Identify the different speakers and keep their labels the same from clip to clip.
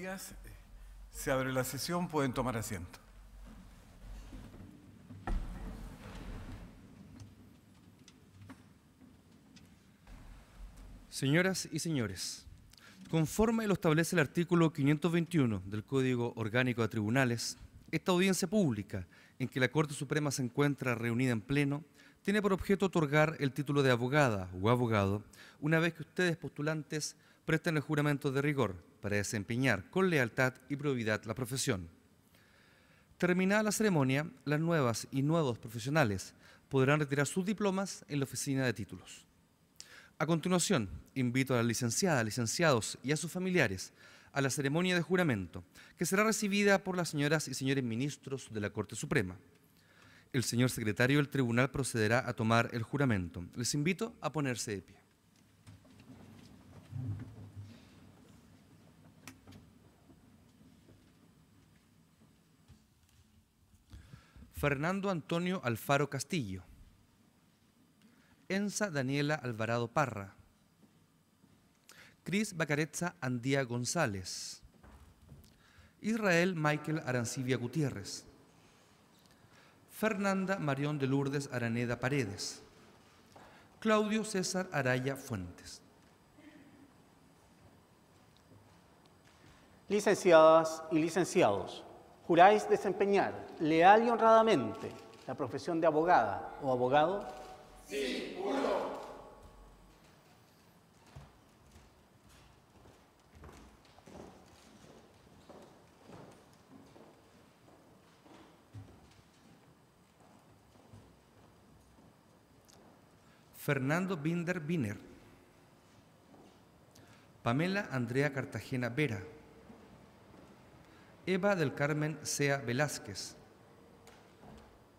Speaker 1: Señorías, se abre la sesión, pueden tomar asiento.
Speaker 2: Señoras y señores, conforme lo establece el artículo 521 del Código Orgánico de Tribunales, esta audiencia pública, en que la Corte Suprema se encuentra reunida en pleno, tiene por objeto otorgar el título de abogada o abogado una vez que ustedes, postulantes, presten el juramento de rigor para desempeñar con lealtad y probidad la profesión. Terminada la ceremonia, las nuevas y nuevos profesionales podrán retirar sus diplomas en la oficina de títulos. A continuación, invito a las licenciadas, licenciados y a sus familiares a la ceremonia de juramento, que será recibida por las señoras y señores ministros de la Corte Suprema. El señor secretario del tribunal procederá a tomar el juramento. Les invito a ponerse de pie. Fernando Antonio Alfaro Castillo. Enza Daniela Alvarado Parra. Cris Bacarezza Andía González. Israel Michael Arancibia Gutiérrez. Fernanda Marión de Lourdes Araneda Paredes. Claudio César Araya Fuentes.
Speaker 3: Licenciadas y licenciados, ¿juráis desempeñar leal y honradamente la profesión de abogada o abogado?
Speaker 4: Sí, juro.
Speaker 2: Fernando Binder Biner. Pamela Andrea Cartagena Vera. Eva del Carmen Sea Velázquez.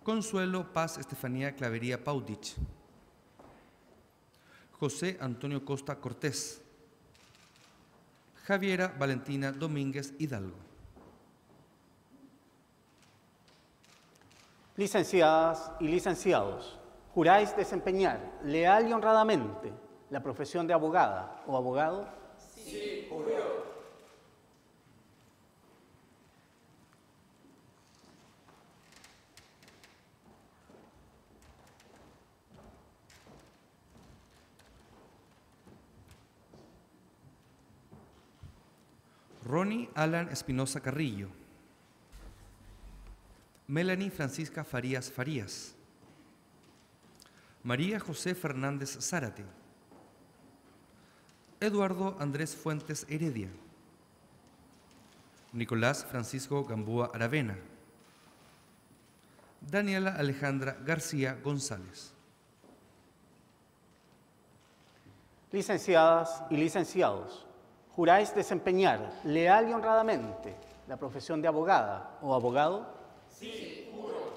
Speaker 2: Consuelo Paz Estefanía Clavería Paudich. José Antonio Costa Cortés. Javiera Valentina Domínguez Hidalgo.
Speaker 3: Licenciadas y licenciados, ¿juráis desempeñar leal y honradamente la profesión de abogada o abogado?
Speaker 4: Sí, juro.
Speaker 2: Ronnie Alan Espinosa Carrillo. Melanie Francisca Farías Farías. María José Fernández Zárate. Eduardo Andrés Fuentes Heredia. Nicolás Francisco Gamboa Aravena. Daniela Alejandra García González.
Speaker 3: Licenciadas y licenciados, ¿juráis desempeñar leal y honradamente la profesión de abogada o abogado?
Speaker 4: Sí, juro.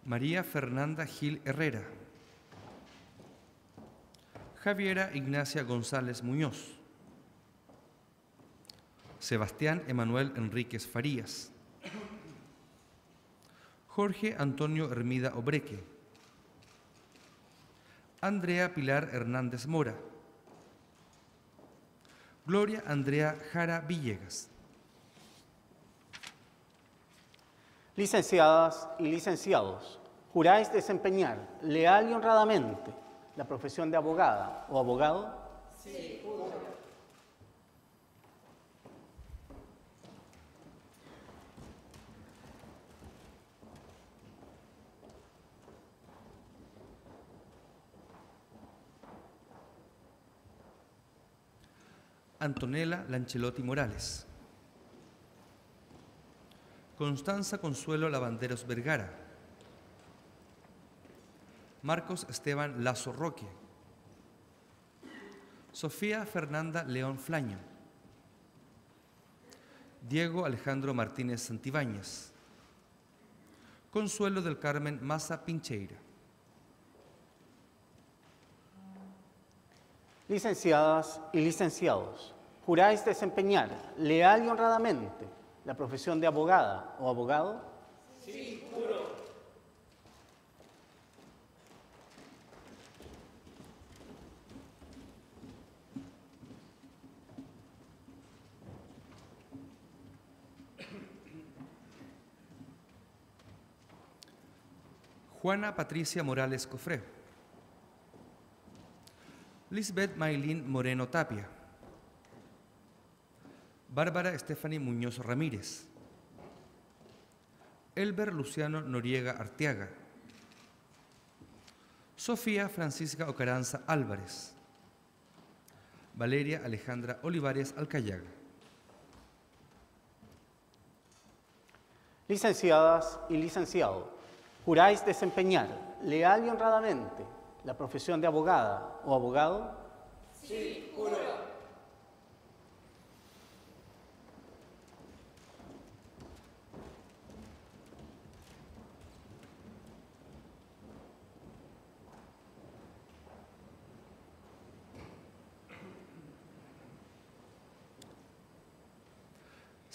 Speaker 2: María Fernanda Gil Herrera. Javiera Ignacia González Muñoz. Sebastián Emanuel Enríquez Farías. Jorge Antonio Hermida Obreque. Andrea Pilar Hernández Mora. Gloria Andrea Jara Villegas.
Speaker 3: Licenciadas y licenciados, ¿juráis desempeñar leal y honradamente la profesión de abogada o abogado?
Speaker 4: Sí, juro.
Speaker 2: Antonella Lancelotti Morales. Constanza Consuelo Lavanderos Vergara. Marcos Esteban Lazo Roque. Sofía Fernanda León Flaño. Diego Alejandro Martínez Santibáñez. Consuelo del Carmen Maza Pincheira.
Speaker 3: Licenciadas y licenciados, ¿Juráis desempeñar leal y honradamente la profesión de abogada o abogado?
Speaker 4: Sí, juro.
Speaker 2: Juana Patricia Morales Cofré. Lisbeth Maylin Moreno Tapia. Bárbara Stephanie Muñoz Ramírez. Elber Luciano Noriega Arteaga. Sofía Francisca Ocaranza Álvarez. Valeria Alejandra Olivares Alcayaga.
Speaker 3: Licenciadas y licenciados, ¿juráis desempeñar leal y honradamente la profesión de abogada o abogado?
Speaker 4: Sí, juro.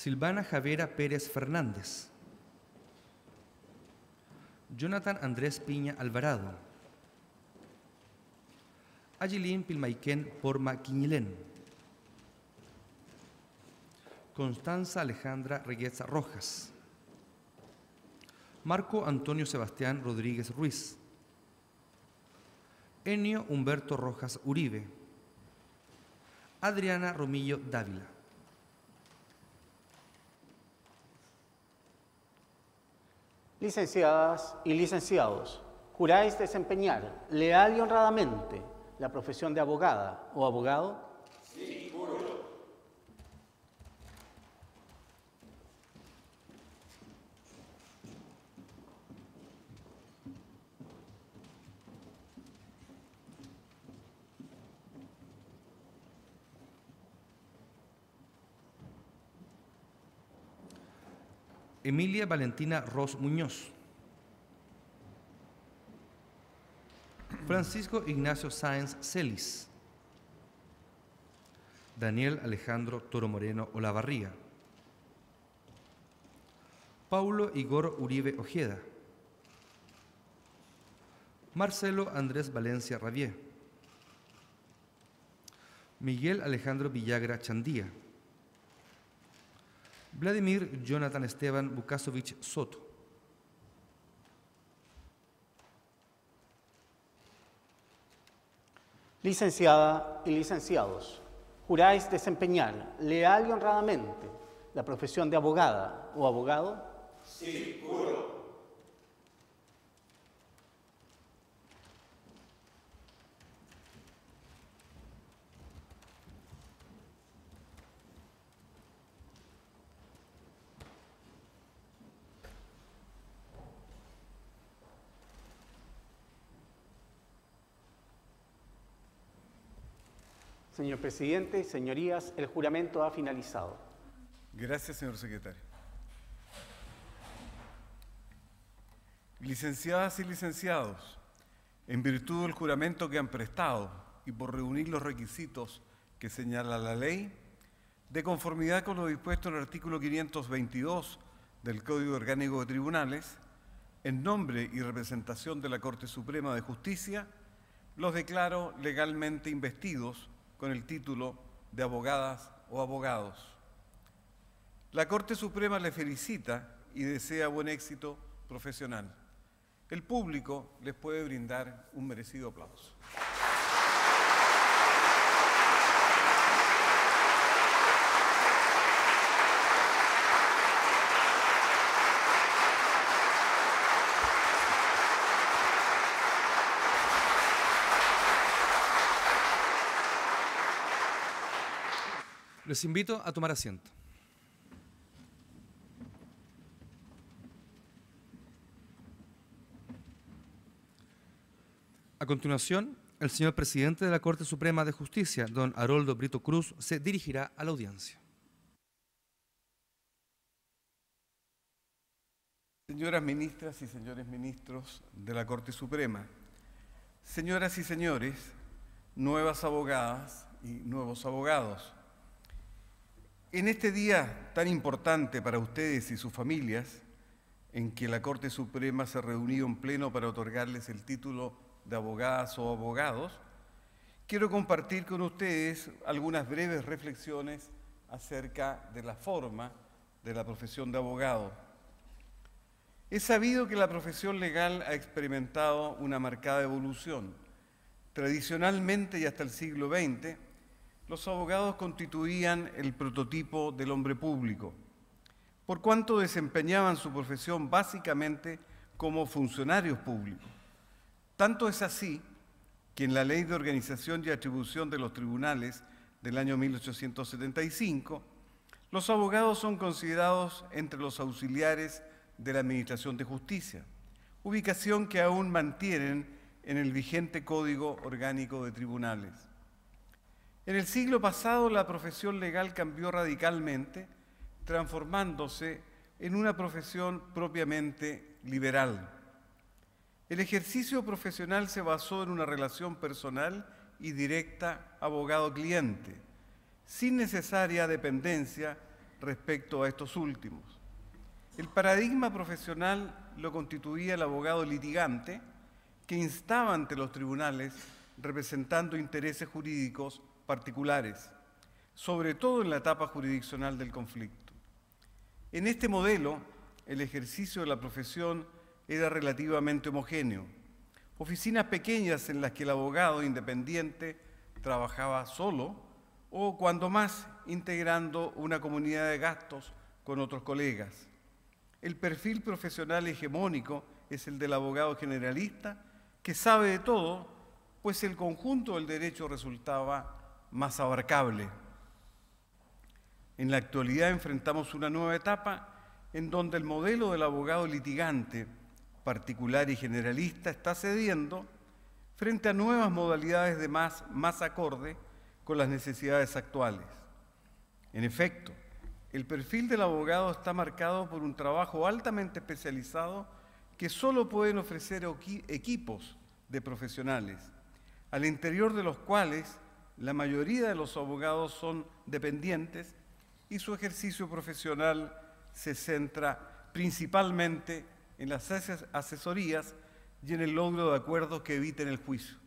Speaker 2: Silvana Javiera Pérez Fernández. Jonathan Andrés Piña Alvarado. Ayilín Pilmaiquén Porma Quiñilén. Constanza Alejandra Regueza Rojas. Marco Antonio Sebastián Rodríguez Ruiz. Enio Humberto Rojas Uribe. Adriana Romillo Dávila.
Speaker 3: Licenciadas y licenciados, ¿juráis desempeñar leal y honradamente la profesión de abogada o abogado?
Speaker 4: Sí, juro.
Speaker 2: Emilia Valentina Ros Muñoz. Francisco Ignacio Sáenz Celis. Daniel Alejandro Toro Moreno Olavarría. Paulo Igor Uribe Ojeda. Marcelo Andrés Valencia Rabié. Miguel Alejandro Villagra Chandía. Vladimir Jonathan Esteban Bukasovich Soto.
Speaker 3: Licenciada y licenciados, ¿juráis desempeñar leal y honradamente la profesión de abogada o abogado?
Speaker 4: Sí, juro.
Speaker 3: Señor presidente, señorías, el juramento ha finalizado.
Speaker 1: Gracias, señor secretario. Licenciadas y licenciados, en virtud del juramento que han prestado y por reunir los requisitos que señala la ley, de conformidad con lo dispuesto en el artículo 522 del Código Orgánico de Tribunales, en nombre y representación de la Corte Suprema de Justicia, los declaro legalmente investidos con el título de abogadas o abogados. La Corte Suprema les felicita y desea buen éxito profesional. El público les puede brindar un merecido aplauso.
Speaker 2: Les invito a tomar asiento. A continuación, el señor presidente de la Corte Suprema de Justicia, don Haroldo Brito Cruz, se dirigirá a la audiencia.
Speaker 1: Señoras ministras y señores ministros de la Corte Suprema, señoras y señores, nuevas abogadas y nuevos abogados, En este día tan importante para ustedes y sus familias, en que la Corte Suprema se reunió en pleno para otorgarles el título de abogadas o abogados, quiero compartir con ustedes algunas breves reflexiones acerca de la forma de la profesión de abogado. Es sabido que la profesión legal ha experimentado una marcada evolución. Tradicionalmente y hasta el siglo XX, los abogados constituían el prototipo del hombre público, por cuanto desempeñaban su profesión básicamente como funcionarios públicos. Tanto es así que en la Ley de Organización y Atribución de los Tribunales del año 1875, los abogados son considerados entre los auxiliares de la Administración de Justicia, ubicación que aún mantienen en el vigente Código Orgánico de Tribunales. En el siglo pasado, la profesión legal cambió radicalmente, transformándose en una profesión propiamente liberal. El ejercicio profesional se basó en una relación personal y directa abogado-cliente, sin necesaria dependencia respecto a estos últimos. El paradigma profesional lo constituía el abogado litigante, que instaba ante los tribunales representando intereses jurídicos particulares, sobre todo en la etapa jurisdiccional del conflicto. En este modelo, el ejercicio de la profesión era relativamente homogéneo. Oficinas pequeñas en las que el abogado independiente trabajaba solo o, cuando más, integrando una comunidad de gastos con otros colegas. El perfil profesional hegemónico es el del abogado generalista, que sabe de todo, pues el conjunto del derecho resultaba más abarcable. En la actualidad enfrentamos una nueva etapa en donde el modelo del abogado litigante, particular y generalista, está cediendo frente a nuevas modalidades de más acorde con las necesidades actuales. En efecto, el perfil del abogado está marcado por un trabajo altamente especializado que solo pueden ofrecer equipos de profesionales, al interior de los cuales la mayoría de los abogados son dependientes y su ejercicio profesional se centra principalmente en las asesorías y en el logro de acuerdos que eviten el juicio.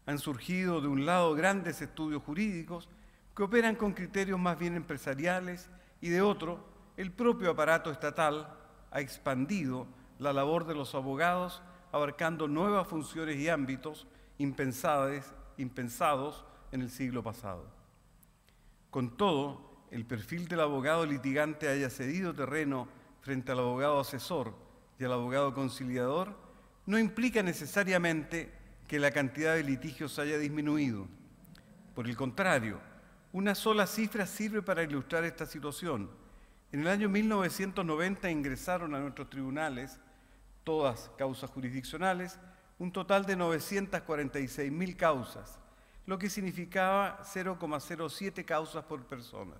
Speaker 1: Han surgido de un lado grandes estudios jurídicos que operan con criterios más bien empresariales y de otro, el propio aparato estatal ha expandido la labor de los abogados abarcando nuevas funciones y ámbitos impensados en el siglo pasado. Con todo, el perfil del abogado litigante haya cedido terreno frente al abogado asesor y al abogado conciliador no implica necesariamente que la cantidad de litigios haya disminuido. Por el contrario, una sola cifra sirve para ilustrar esta situación. En el año 1990 ingresaron a nuestros tribunales, todas causas jurisdiccionales, un total de 946.000 causas, lo que significaba 0,07 causas por persona.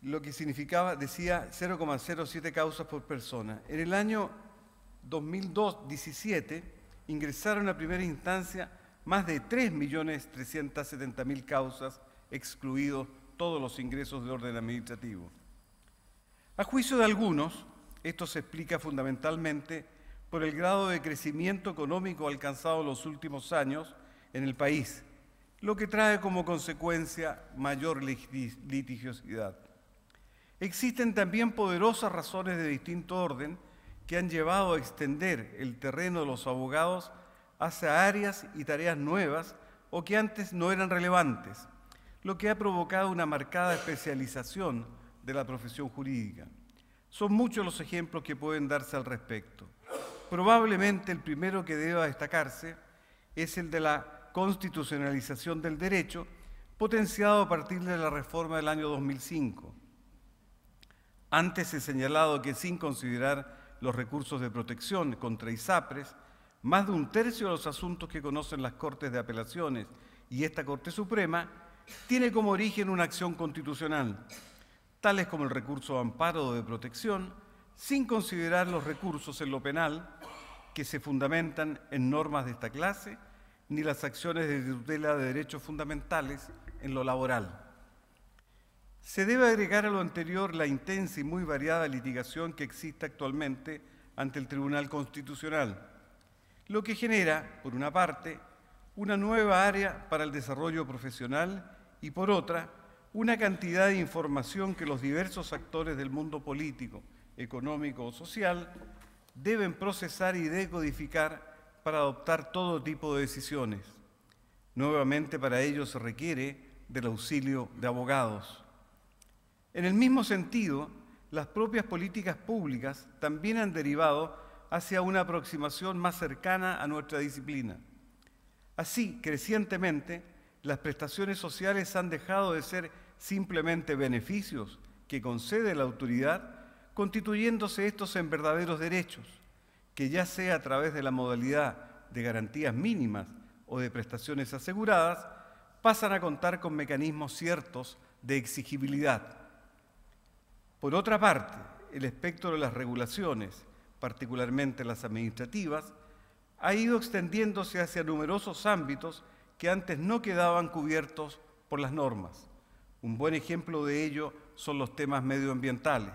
Speaker 1: Decía 0,07 causas por persona. En el año 2017 ingresaron a primera instancia más de 3.370.000 causas, excluidos todos los ingresos de orden administrativo. A juicio de algunos, esto se explica fundamentalmente por el grado de crecimiento económico alcanzado en los últimos años en el país, lo que trae como consecuencia mayor litigiosidad. Existen también poderosas razones de distinto orden que han llevado a extender el terreno de los abogados hacia áreas y tareas nuevas o que antes no eran relevantes, lo que ha provocado una marcada especialización de la profesión jurídica. Son muchos los ejemplos que pueden darse al respecto. Probablemente el primero que deba destacarse es el de la constitucionalización del derecho, potenciado a partir de la reforma del año 2005. Antes he señalado que sin considerar los recursos de protección contra ISAPRES, más de un tercio de los asuntos que conocen las Cortes de Apelaciones y esta Corte Suprema tiene como origen una acción constitucional, tales como el recurso de amparo o de protección, sin considerar los recursos en lo penal que se fundamentan en normas de esta clase, ni las acciones de tutela de derechos fundamentales, en lo laboral. Se debe agregar a lo anterior la intensa y muy variada litigación que existe actualmente ante el Tribunal Constitucional, lo que genera, por una parte, una nueva área para el desarrollo profesional y, por otra, una cantidad de información que los diversos actores del mundo político, económico o social deben procesar y decodificar para adoptar todo tipo de decisiones. Nuevamente, para ello se requiere del auxilio de abogados. En el mismo sentido, las propias políticas públicas también han derivado hacia una aproximación más cercana a nuestra disciplina. Así, crecientemente, las prestaciones sociales han dejado de ser simplemente beneficios que concede la autoridad, constituyéndose estos en verdaderos derechos, que ya sea a través de la modalidad de garantías mínimas o de prestaciones aseguradas, pasan a contar con mecanismos ciertos de exigibilidad. Por otra parte, el espectro de las regulaciones, particularmente las administrativas, ha ido extendiéndose hacia numerosos ámbitos que antes no quedaban cubiertos por las normas. Un buen ejemplo de ello son los temas medioambientales.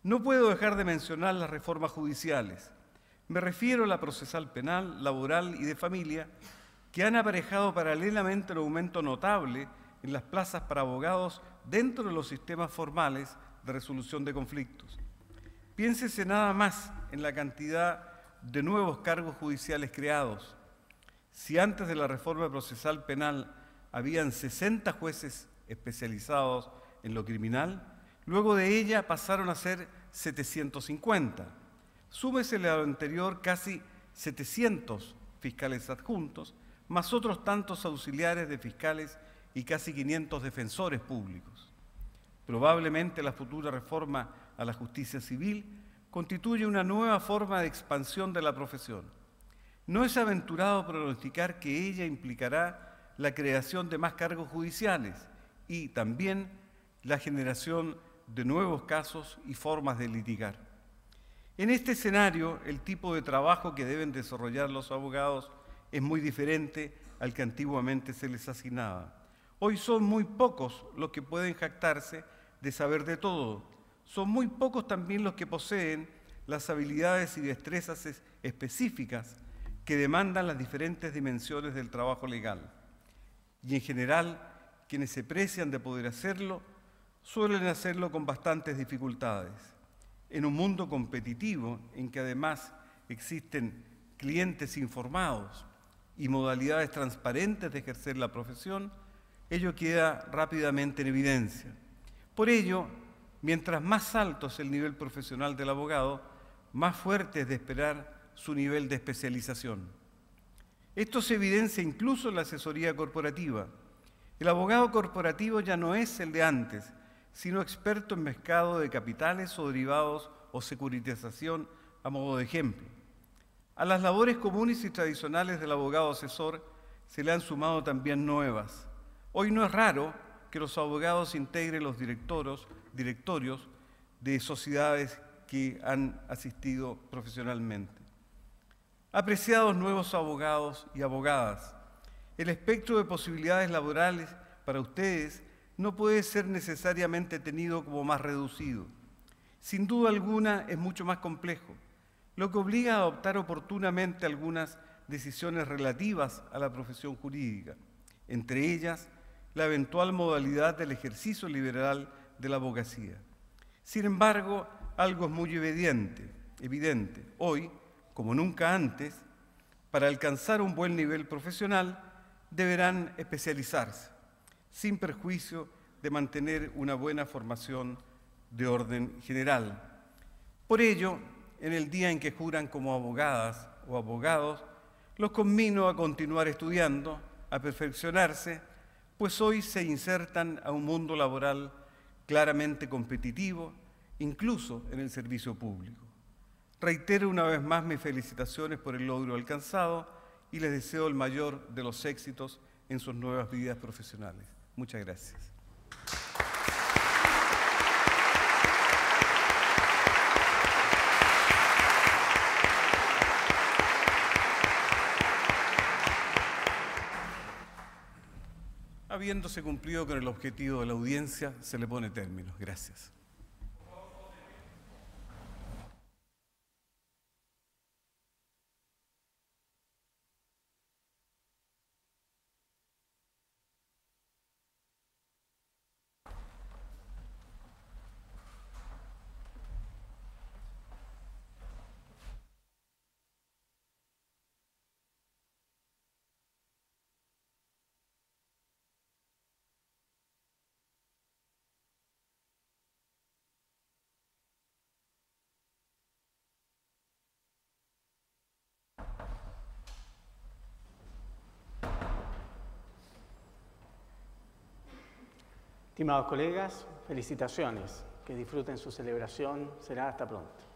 Speaker 1: No puedo dejar de mencionar las reformas judiciales. Me refiero a la procesal penal, laboral y de familia, que han aparejado paralelamente un aumento notable en las plazas para abogados dentro de los sistemas formales de resolución de conflictos. Piénsese nada más en la cantidad de nuevos cargos judiciales creados. Si antes de la reforma procesal penal habían 60 jueces especializados en lo criminal, luego de ella pasaron a ser 750. Súmesele a lo anterior casi 700 fiscales adjuntos, más otros tantos auxiliares de fiscales y casi 500 defensores públicos. Probablemente la futura reforma a la justicia civil constituye una nueva forma de expansión de la profesión. No es aventurado pronosticar que ella implicará la creación de más cargos judiciales y también la generación de nuevos casos y formas de litigar. En este escenario, el tipo de trabajo que deben desarrollar los abogados es muy diferente al que antiguamente se les asignaba. Hoy son muy pocos los que pueden jactarse de saber de todo. Son muy pocos también los que poseen las habilidades y destrezas específicas que demandan las diferentes dimensiones del trabajo legal. Y en general, quienes se precian de poder hacerlo, suelen hacerlo con bastantes dificultades. En un mundo competitivo en que además existen clientes informados y modalidades transparentes de ejercer la profesión, ello queda rápidamente en evidencia. Por ello, mientras más alto es el nivel profesional del abogado, más fuerte es de esperar su nivel de especialización. Esto se evidencia incluso en la asesoría corporativa. El abogado corporativo ya no es el de antes, sino experto en mercado de capitales o derivados o securitización, a modo de ejemplo. A las labores comunes y tradicionales del abogado asesor se le han sumado también nuevas. Hoy no es raro que los abogados integren los directorios de sociedades que han asistido profesionalmente. Apreciados nuevos abogados y abogadas, el espectro de posibilidades laborales para ustedes no puede ser necesariamente tenido como más reducido. Sin duda alguna es mucho más complejo, lo que obliga a adoptar oportunamente algunas decisiones relativas a la profesión jurídica, entre ellas la eventual modalidad del ejercicio liberal de la abogacía. Sin embargo, algo es muy evidente. Hoy, como nunca antes, para alcanzar un buen nivel profesional, deberán especializarse, sin perjuicio de mantener una buena formación de orden general. Por ello, en el día en que juran como abogadas o abogados, los conmino a continuar estudiando, a perfeccionarse, pues hoy se insertan a un mundo laboral claramente competitivo, incluso en el servicio público. Reitero una vez más mis felicitaciones por el logro alcanzado y les deseo el mayor de los éxitos en sus nuevas vidas profesionales. Muchas gracias. habiéndose cumplido con el objetivo de la audiencia, se le pone término. Gracias.
Speaker 3: Estimados colegas, felicitaciones. Que disfruten su celebración. Será hasta pronto.